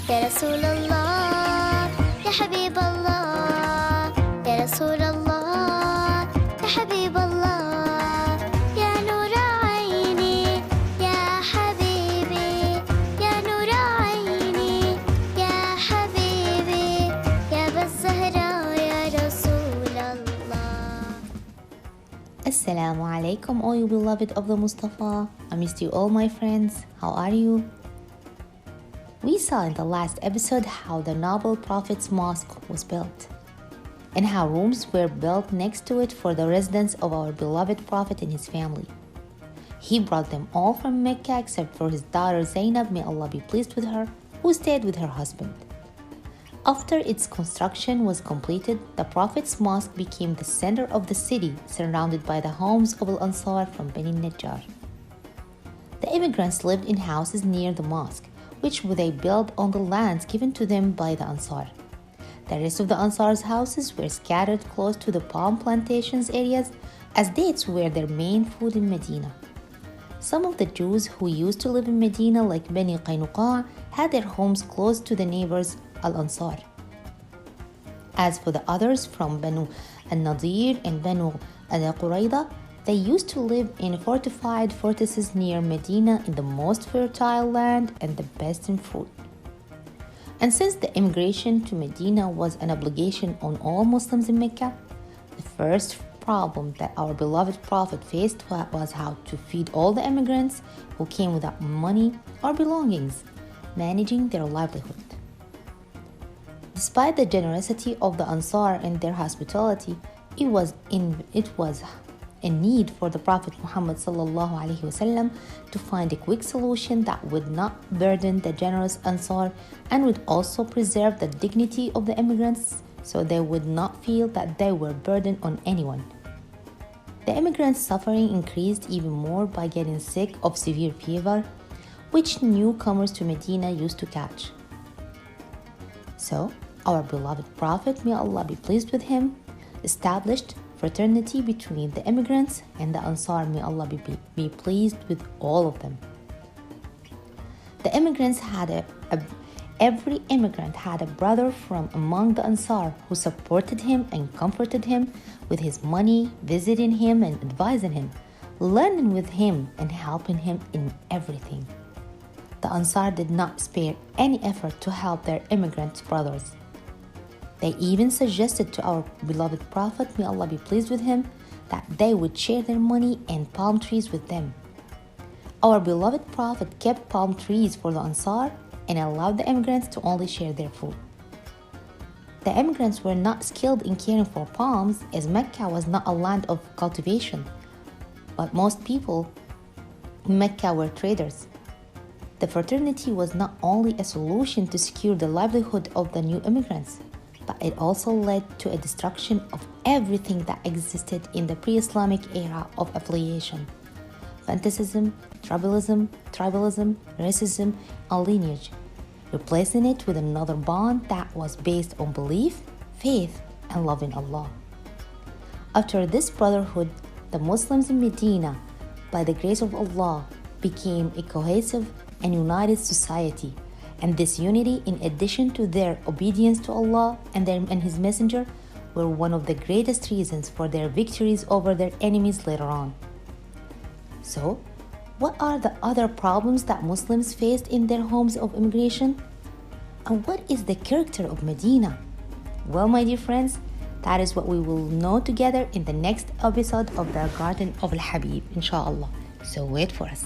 يا رسول الله يا حبيب الله يا رسول الله يا حبيب الله يا نور عيني يا حبيبي يا نور عيني يا حبيبي يا بالزهراء يا رسول الله. Assalamu alaikum, all you beloved of the Mustafa. I missed you all, my friends. How are you? We saw in the last episode how the noble Prophet's mosque was built and how rooms were built next to it for the residence of our beloved Prophet and his family. He brought them all from Mecca except for his daughter Zainab, may Allah be pleased with her, who stayed with her husband. After its construction was completed, the Prophet's mosque became the center of the city, surrounded by the homes of Al-Ansar from Bani Najjar. The immigrants lived in houses near the mosque, which they built on the lands given to them by the Ansar. The rest of the Ansar's houses were scattered close to the palm plantations areas, as dates were their main food in Medina. Some of the Jews who used to live in Medina, like Bani Qaynuqa, had their homes close to the neighbors Al-Ansar. As for the others from Banu al-Nadir and Banu al-Qurayda, they used to live in fortified fortresses near Medina in the most fertile land and the best in fruit. And since the immigration to Medina was an obligation on all Muslims in Mecca, the first problem that our beloved Prophet faced was how to feed all the immigrants who came without money or belongings, managing their livelihood. Despite the generosity of the Ansar and their hospitality, it was a need for the Prophet Muhammad ﷺ to find a quick solution that would not burden the generous Ansar and would also preserve the dignity of the immigrants so they would not feel that they were a burden on anyone. The immigrants' suffering increased even more by getting sick of severe fever, which newcomers to Medina used to catch. So, our beloved Prophet, may Allah be pleased with him, established fraternity between the immigrants and the Ansar, may Allah be pleased with all of them. The immigrants every immigrant had a brother from among the Ansar who supported him and comforted him with his money, visiting him and advising him, learning with him and helping him in everything. The Ansar did not spare any effort to help their immigrant brothers. They even suggested to our beloved Prophet, may Allah be pleased with him, that they would share their money and palm trees with them. Our beloved Prophet kept palm trees for the Ansar and allowed the immigrants to only share their food. The immigrants were not skilled in caring for palms, as Mecca was not a land of cultivation, but most people in Mecca were traders. The fraternity was not only a solution to secure the livelihood of the new immigrants, but it also led to a destruction of everything that existed in the pre-Islamic era of affiliation, fanaticism, tribalism, racism, and lineage, replacing it with another bond that was based on belief, faith, and loving Allah. After this brotherhood, the Muslims in Medina, by the grace of Allah, became a cohesive and united society. And this unity, in addition to their obedience to Allah and His Messenger, were one of the greatest reasons for their victories over their enemies later on. So, what are the other problems that Muslims faced in their homes of immigration? And what is the character of Medina? Well, my dear friends, that is what we will know together in the next episode of the Garden of Al-Habib, inshallah. So wait for us.